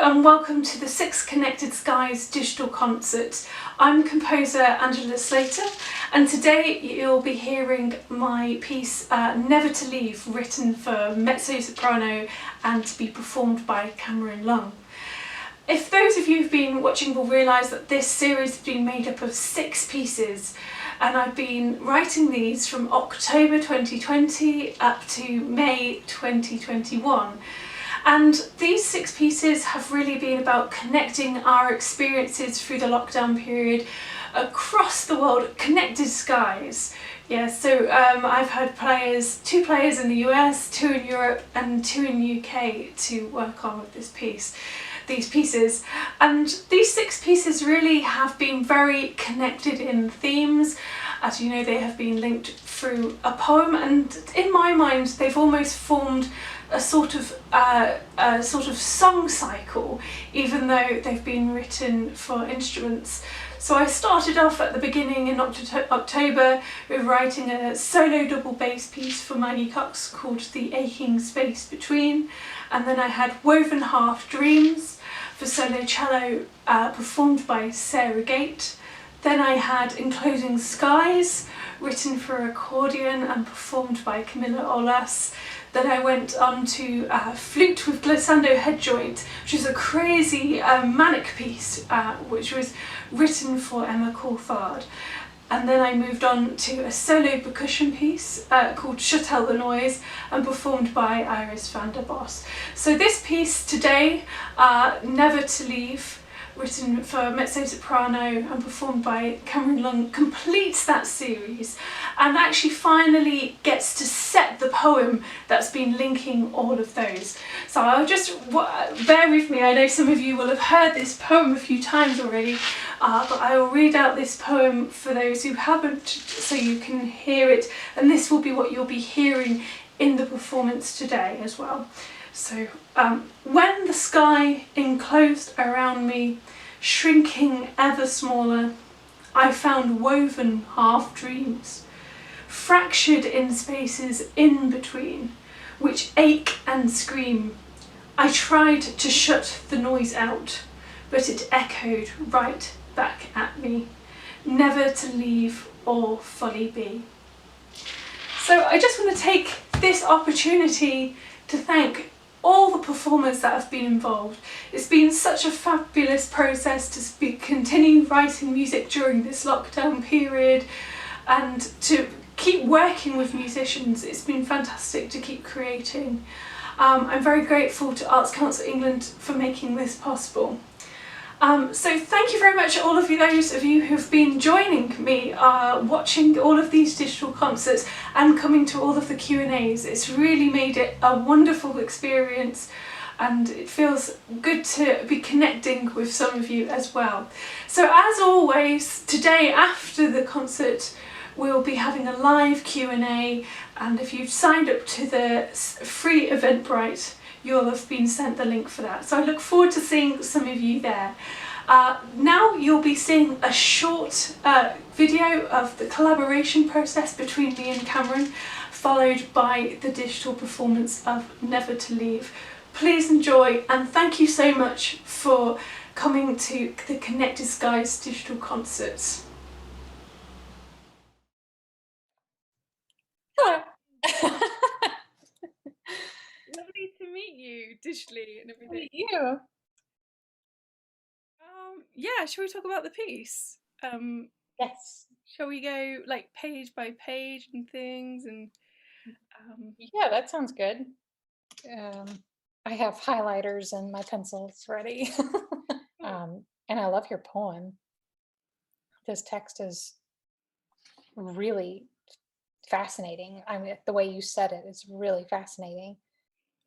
and welcome to the 6th Connected Skies digital concert. I'm composer Angela Slater, and today you'll be hearing my piece Never to Leave, written for mezzo soprano and to be performed by Kameryn Lueng. If those of you who've been watching will realise that this series has been made up of 6 pieces, and I've been writing these from October 2020 up to May 2021. And these 6 pieces have really been about connecting our experiences through the lockdown period across the world, connected skies. Yeah, so I've had 2 players in the US, 2 in Europe and 2 in the UK to work on with these pieces. And these 6 pieces really have been very connected in themes. As you know, they have been linked through a poem, and in my mind they've almost formed a sort of song cycle, even though they've been written for instruments. So I started off at the beginning in October with writing a solo double bass piece for Maggie Cox called The Aching Space Between, and then I had Woven Half Dreams for solo cello performed by Sarah Gate. Then I had Enclosing Skies, written for accordion and performed by Camilla Olas. Then I went on to Flute with Glissando Head Joint, which is a crazy manic piece, which was written for Emma Coulthard. And then I moved on to a solo percussion piece called Shut Out the Noise and performed by Iris van der Bos. So this piece today, Never to Leave, written for mezzo soprano and performed by Kameryn Lueng, completes that series and actually finally gets to set the poem that's been linking all of those. So I'll just bear with me. I know some of you will have heard this poem a few times already, but I will read out this poem for those who haven't so you can hear it, and this will be what you'll be hearing in the performance today as well. So, when the sky enclosed around me, shrinking ever smaller, I found woven half dreams, fractured in spaces in between, which ache and scream. I tried to shut the noise out, but it echoed right back at me, never to leave or fully be. So I just want to take this opportunity to thank all the performers that have been involved. It's been such a fabulous process to continue writing music during this lockdown period and to keep working with musicians. It's been fantastic to keep creating. I'm very grateful to Arts Council England for making this possible. So thank you very much all of you, those of you who've been joining me, watching all of these digital concerts and coming to all of the Q&As. It's really made it a wonderful experience, and it feels good to be connecting with some of you as well. So as always, today after the concert we'll be having a live Q&A, and if you've signed up to the free Eventbrite, you'll have been sent the link for that. So I look forward to seeing some of you there. Now you'll be seeing a short video of the collaboration process between me and Kameryn, followed by the digital performance of Never to Leave. Please enjoy, and thank you so much for coming to the Connected Skies digital concerts. Hello. Lovely to meet you digitally and everything. Meet you. Yeah, shall we talk about the piece? Yes. Shall we go like page by page and things and Yeah, that sounds good. I have highlighters and my pencils ready. And I love your poem. This text is really fascinating. I mean, the way you said it is really fascinating.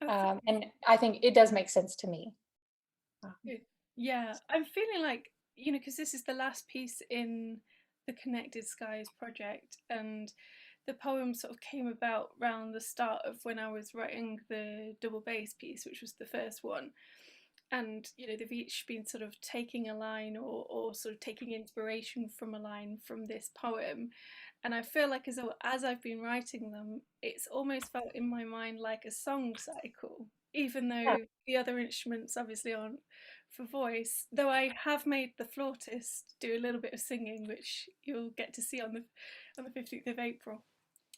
And I think it does make sense to me. Yeah, I'm feeling like, you know, because this is the last piece in the Connected Skies project, and the poem sort of came about around the start of when I was writing the double bass piece, which was the first one. And, you know, they've each been sort of taking a line or sort of taking inspiration from a line from this poem. And I feel like as I've been writing them, it's almost felt in my mind like a song cycle. even though the other instruments obviously aren't for voice. Though I have made the flautist do a little bit of singing, which you'll get to see on the 15th of April.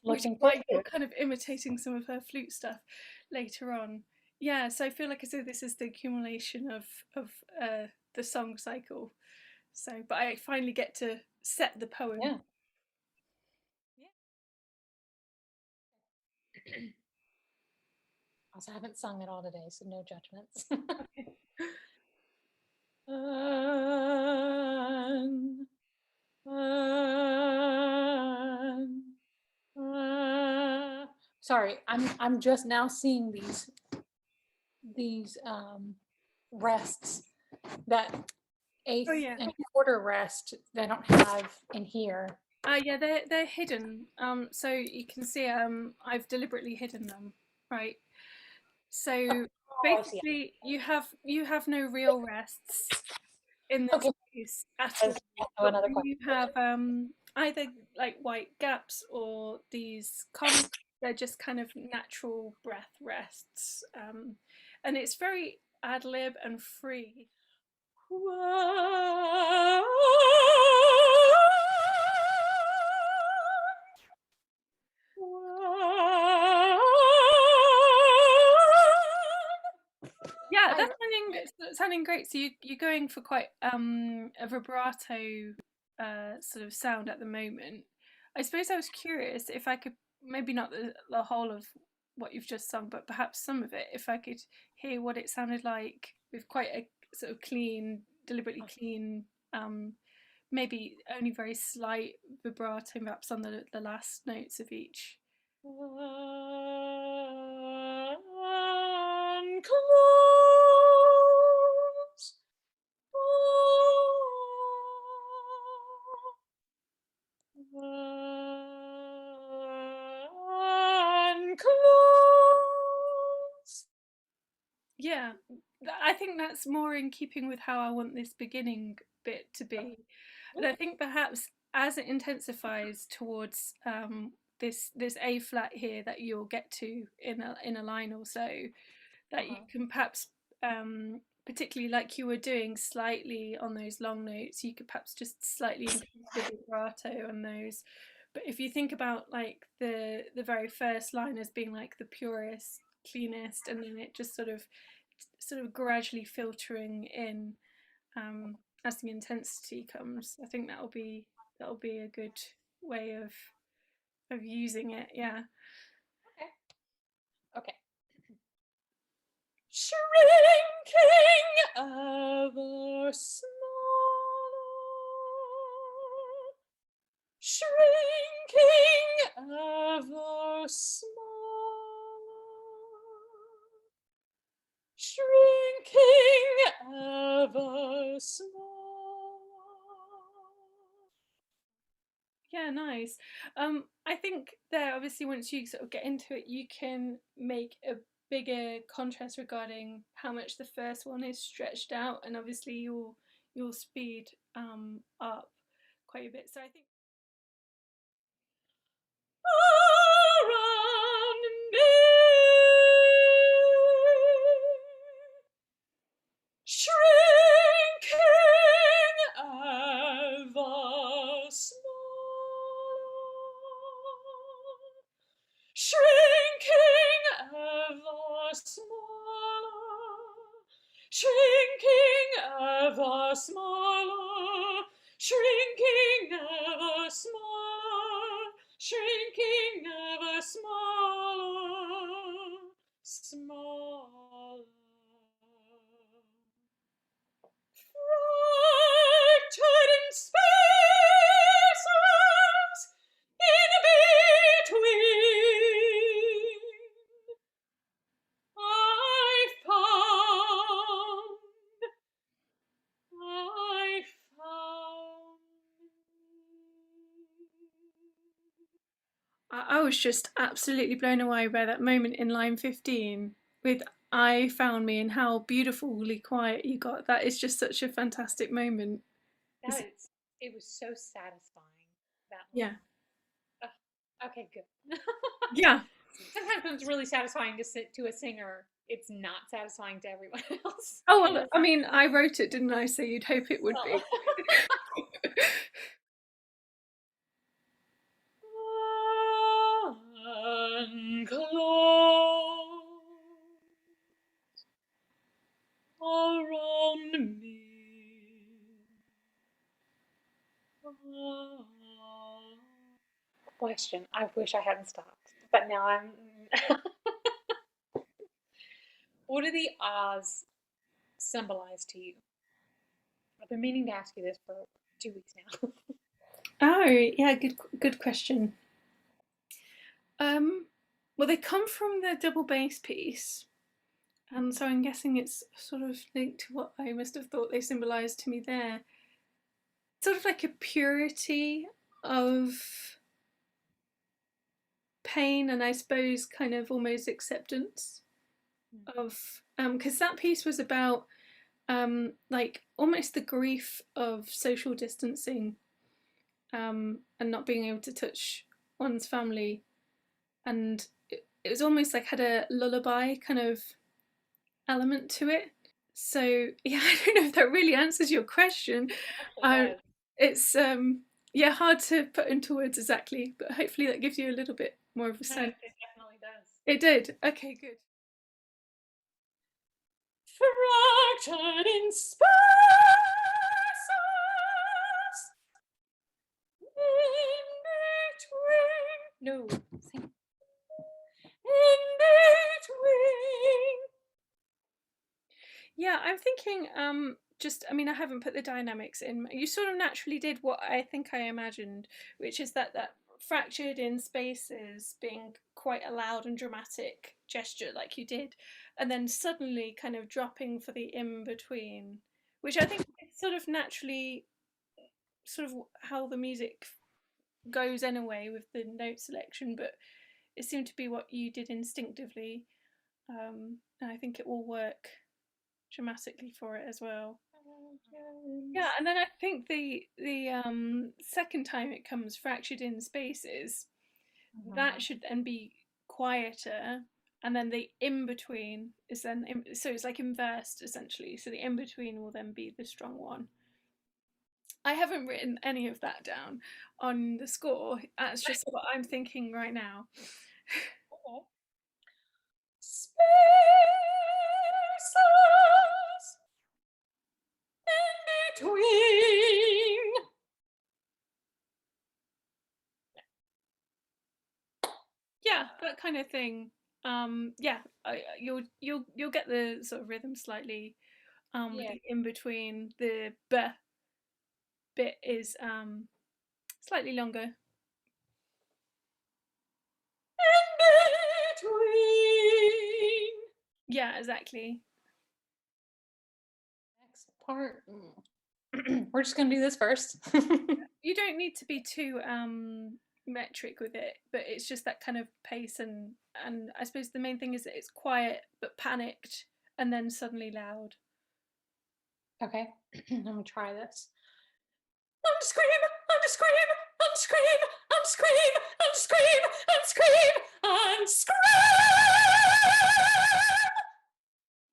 Which is Looking why forward to you're it. kind of imitating some of her flute stuff later on. Yeah, so I feel like I said this is the accumulation of the song cycle. So, but I finally get to set the poem. Yeah. Also, I haven't sung at all today, so no judgments. Okay. Sorry, I'm just now seeing these rests that eighth Oh yeah. and quarter rest that I don't have in here. Yeah, they're hidden. So you can see I've deliberately hidden them, right? So Oh, I see. basically you have no real rests in this Okay. piece at all. That's But another when question. you have either like white gaps or these comments, they're just kind of natural breath rests. And it's very ad lib and free. Yeah, that's sounding great. So you're going for quite a vibrato sort of sound at the moment. I suppose I was curious if I could, maybe not the whole of what you've just sung, but perhaps some of it, if I could hear what it sounded like with quite a sort of clean, deliberately clean, maybe only very slight vibrato, perhaps on the last notes of each. Yeah, I think that's more in keeping with how I want this beginning bit to be. And I think perhaps as it intensifies towards this A flat here that you'll get to in a line or so, that you can perhaps particularly like you were doing slightly on those long notes, you could perhaps just slightly increase the vibrato on those. But if you think about like the very first line as being like the purest, cleanest, and then it just sort of gradually filtering in as the intensity comes, I think that'll be a good way of using it. Yeah. Okay. Shrinking ever smaller, shrinking ever smaller, shrinking ever smaller. Yeah, nice. I think there obviously once you sort of get into it, you can make a bigger contrast regarding how much the first one is stretched out, and obviously you'll speed up quite a bit. So I think around me, shrinking ever smaller, shrinking ever smaller, shrinking ever smaller, shrinking ever smaller, shrinking ever smaller, smaller. Fractured in spaces in between, I found, I found. I was just absolutely blown away by that moment in line 15 with I found me and how beautifully quiet you got. That is just such a fantastic moment. It was so satisfying, that Yeah. line. Okay, good. Yeah. Sometimes it's really satisfying to sit to a singer it's not satisfying to everyone else. Oh, well, I mean, I wrote it, didn't I? So you'd hope it would be. Around me. Question. I wish I hadn't stopped, but now I'm. What do the ahs symbolize to you? I've been meaning to ask you this for 2 weeks now. Oh, yeah, good question. Well, they come from the double bass piece, and so I'm guessing it's sort of linked to what I must have thought they symbolised to me there. Sort of like a purity of pain, and I suppose kind of almost acceptance of because that piece was about like almost the grief of social distancing and not being able to touch one's family, and it was almost like had a lullaby kind of element to it. So yeah, I don't know if that really answers your question. It's yeah, hard to put into words exactly, but hopefully that gives you a little bit more of a sense. It definitely does. It did. Okay, good. Fractured in spaces, in between. No, sing. In between. Yeah, I'm thinking just I mean I haven't put the dynamics in. You sort of naturally did what I think I imagined, which is that fractured in spaces being quite a loud and dramatic gesture like you did, and then suddenly kind of dropping for the in between, which I think is sort of naturally sort of how the music goes anyway with the note selection, but it seemed to be what you did instinctively, and I think it will work dramatically for it as well. Yeah, and then I think the second time it comes fractured in spaces, that should then be quieter, and then the in between is then so it's like inversed essentially. So the in between will then be the strong one. I haven't written any of that down on the score. That's just what I'm thinking right now. Spaces in between. Yeah, that kind of thing. Yeah, you'll get the sort of rhythm slightly. With the in between, the b bit is slightly longer. In between. Yeah, exactly. Next part. We're just gonna do this first. You don't need to be too metric with it, but it's just that kind of pace, and I suppose the main thing is that it's quiet but panicked and then suddenly loud. Okay, I'm gonna try this. I'm scream, I'm scream, I'm scream, I'm scream, I'm scream, I'm scream, I'm scream.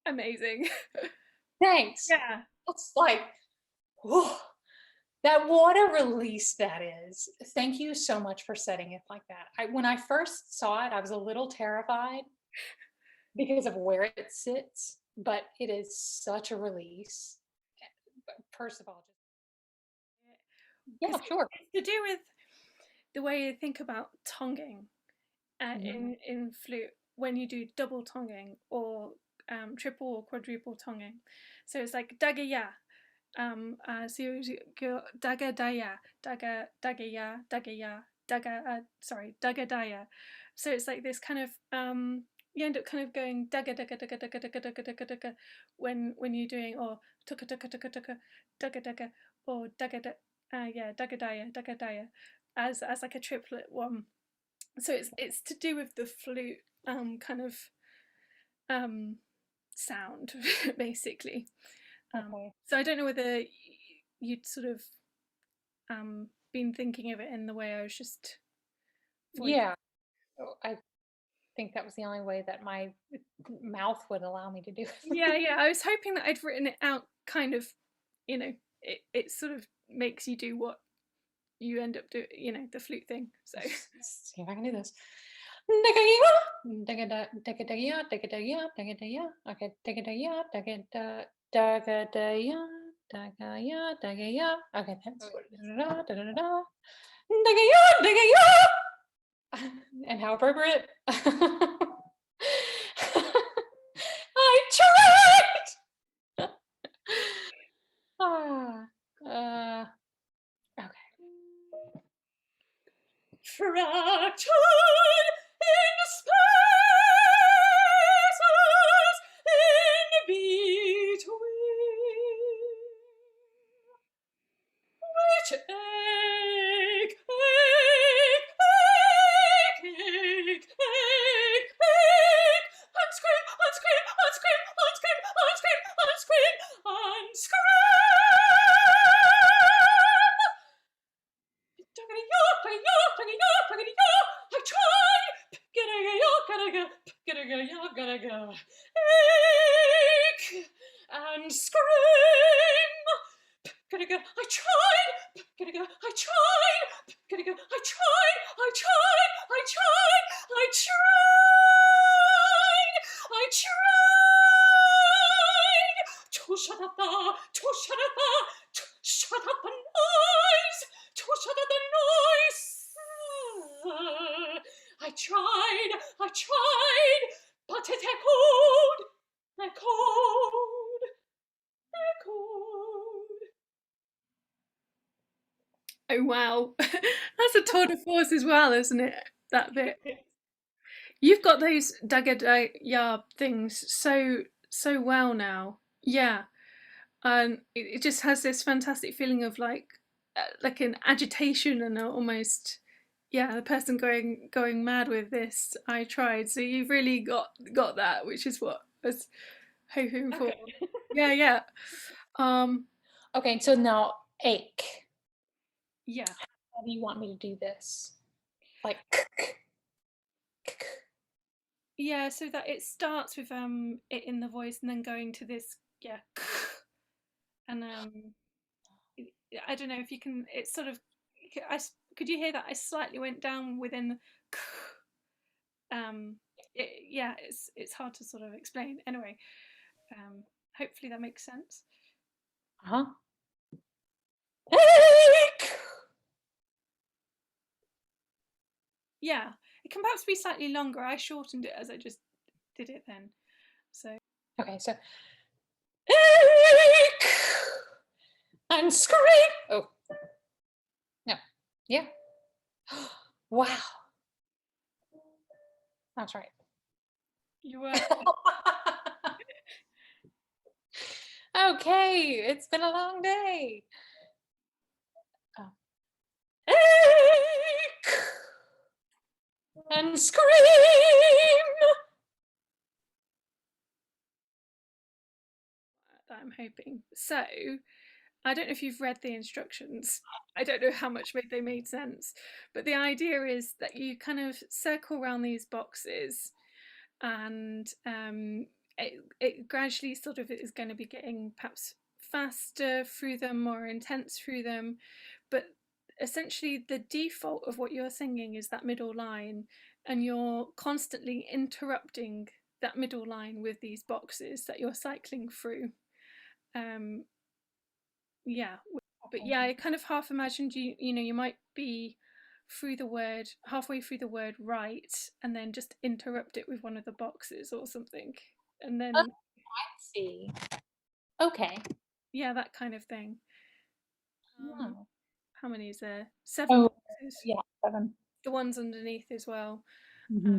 Amazing. Thanks. Yeah. It's like, whew, that what a release that is. Thank you so much for setting it like that. When I first saw it, I was a little terrified because of where it sits, but it is such a release. First of all, yeah, sure. It's to do with the way you think about tonguing in flute when you do double tonguing or triple or quadruple tonguing. So it's like daga ya. So you go daga daya, daga ya, daga ya, daga sorry, daga daya. So it's like this kind of you end up kind of going daga daga daga daga daga daga daga daga when you're doing or tuka tuka tuka tuka daga daga or daga yeah, daga daya as like a triplet one. So it's to do with the flute kind of sound basically. So I don't know whether you'd sort of been thinking of it in the way I was just yeah. think that was the only way that my mouth would allow me to do it. Yeah. I was hoping that I'd written it out kind of, it sort of makes you do what you end up doing, the flute thing. So see if I can do this. Okay, that's and how appropriate. I tried. Okay. Fractured in spaces in between, which ache, and scream, and scream, and scream, and scream, and scream, and scream, and scream. I tried. Ache and scream. I tried. I tried. I tried. I tried. To shut up the noise. To shut up the noise. I tried, but it echoed. oh wow. That's a tour de force as well, isn't it? That bit. You've got those dagadaya things so well now. Yeah. And it just has this fantastic feeling of like an agitation and almost the person going mad with this. I tried. So you've really got that, which is what I was hoping for. Okay. Yeah. Okay, so now ache. Yeah. How do you want me to do this? Like Yeah, so that it starts with it in the voice and then going to this and I don't know if you can. It's sort of. Could you hear that? I slightly went down within. It's hard to sort of explain. Anyway, hopefully that makes sense. Yeah, it can perhaps be slightly longer. I shortened it as I just did it then. So. Okay, so. Ache and scream. Oh. No. Yeah. Wow. That's right. You were. Okay, it's been a long day. Ache and scream. I'm hoping. So, I don't know if you've read the instructions. I don't know how much they made sense, but the idea is that you kind of circle around these boxes, and it gradually sort of is going to be getting perhaps faster through them, more intense through them, but essentially the default of what you're singing is that middle line, and you're constantly interrupting that middle line with these boxes that you're cycling through. I kind of half imagined you might be halfway through the word right, and then just interrupt it with one of the boxes or something, and then I see. Okay. Yeah, that kind of thing. Wow. How many is there? 7 boxes. Yeah, 7. The ones underneath as well. Mm-hmm.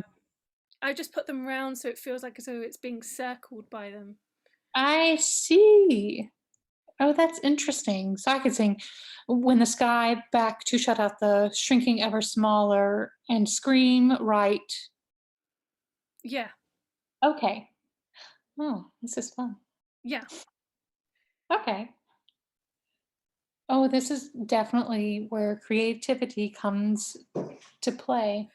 I just put them round so it feels like as though it's being circled by them. I see. Oh, that's interesting. So I could sing "When the Sky Back to Shut Out the Shrinking Ever Smaller" and scream right. Yeah. Okay. Oh, this is fun. Yeah. Okay. Oh, this is definitely where creativity comes to play.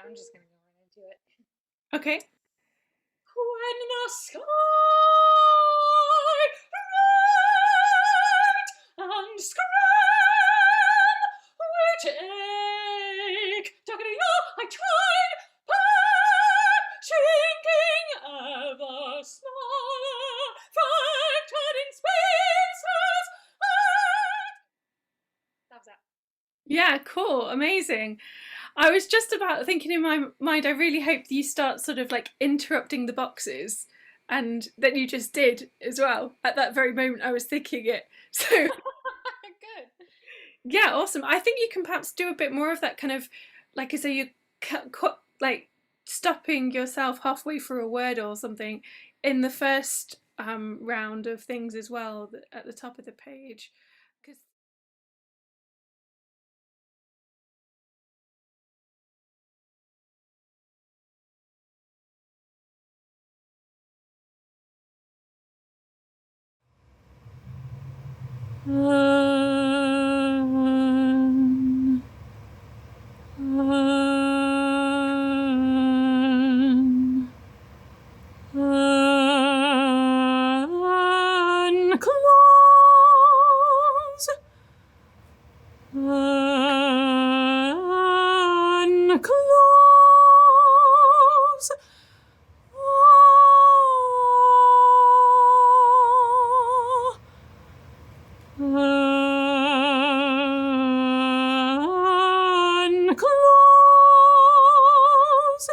I'm just gonna go right into it. Okay. When the sky red and scram which ache, I tried patching ever smaller, fractured in spaces. Loves that. Yeah, cool, amazing. I was just about thinking in my mind, I really hope you start sort of like interrupting the boxes, and then you just did as well. At that very moment, I was thinking it. So Good. yeah, awesome. I think you can perhaps do a bit more of that kind of, like I say, you like stopping yourself halfway through a word or something in the first round of things as well at the top of the page, because unclose, unclose, unclose, unclose,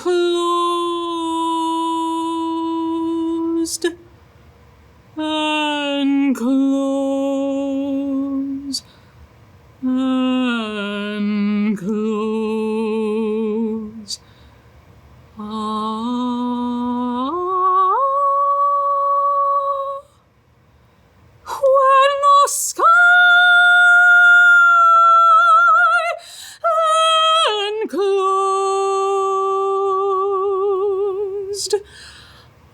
unclosed, unclose, unclose. When the sky enclosed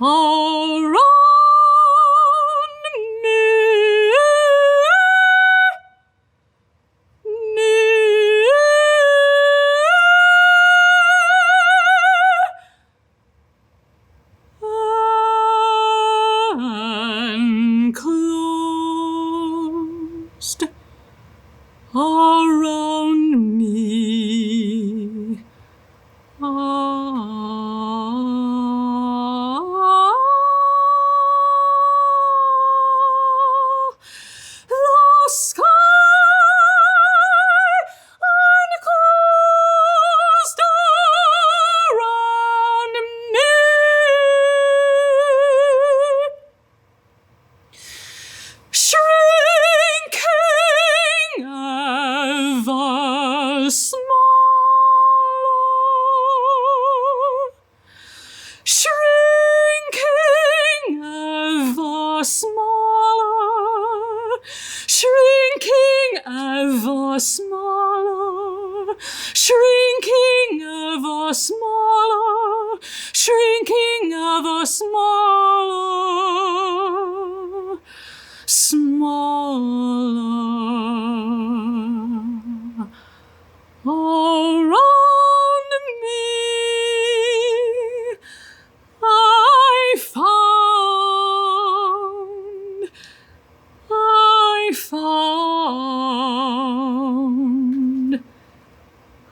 around enclosed around me. The sky unclosed around me. Shrinking ever smaller, shrinking ever smaller, shrinking ever smaller, shrinking ever smaller, shrinking ever smaller, smaller. Around me I found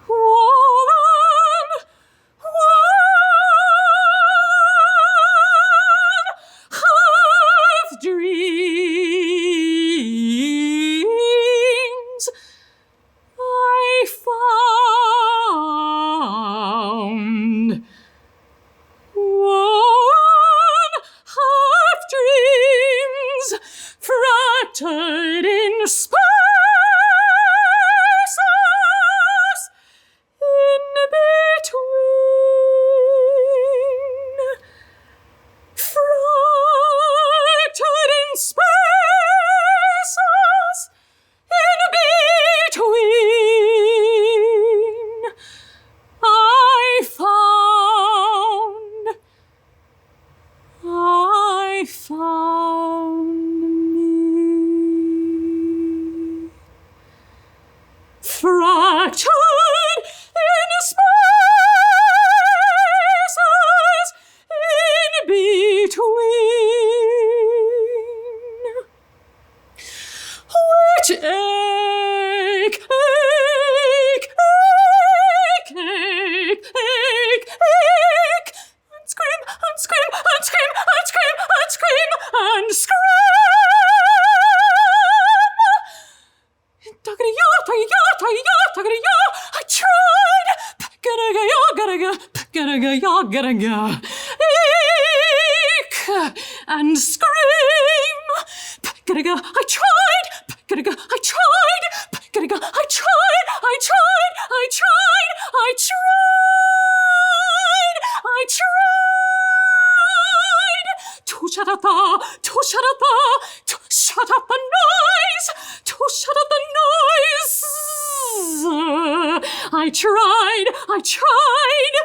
woven half dream. fractured in spaces in between, fractured in spaces in between, I found me. Fractured in spaces in between, which ache, and scream, and scream, and scream, and scream, and scream, and scream. I tried, ache and scream. I tried, to shut up the noise, I tried,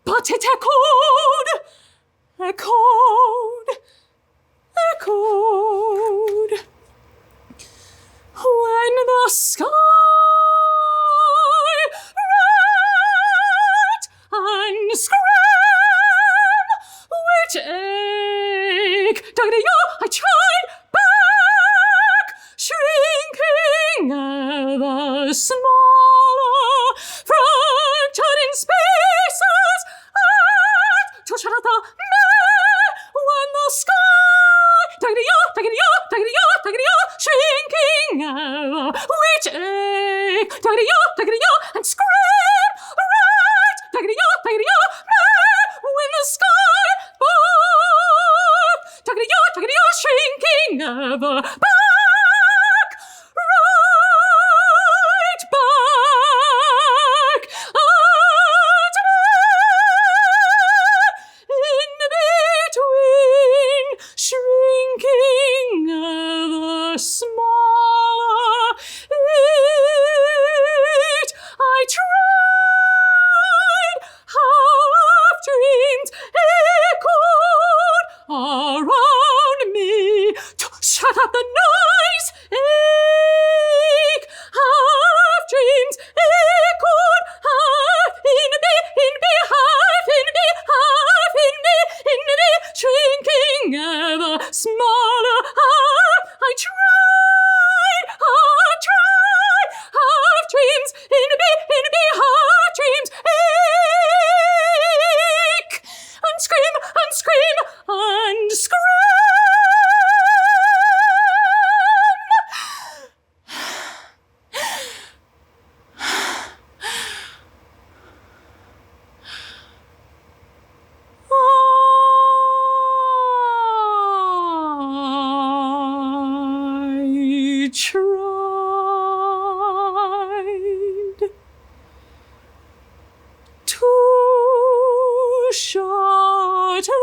but it echoed. When the sky rent and scream, which ache, I tried back, shrinking ever smaller, fractured in spaces at to shut out the when the sky shrinking ever, which ache, and scream, right, when the sky shrinking ever, back, right back, at me, in between, shrinking ever smaller, it I tried, half dreams echoed around me to shut up the noise, ache, half dreams echoed, half in me, half in me, half in me, shrinking ever smaller, I tried, half dreams in me, half dreams ache, and scream, and scream, and scream. I tried to shut the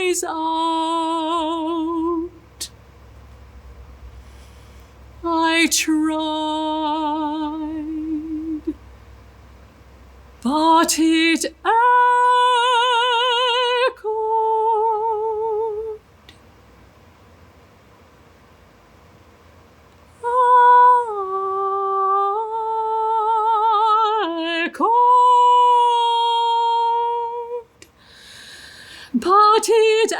noise out. I tried, but it echoed. Echoed, but it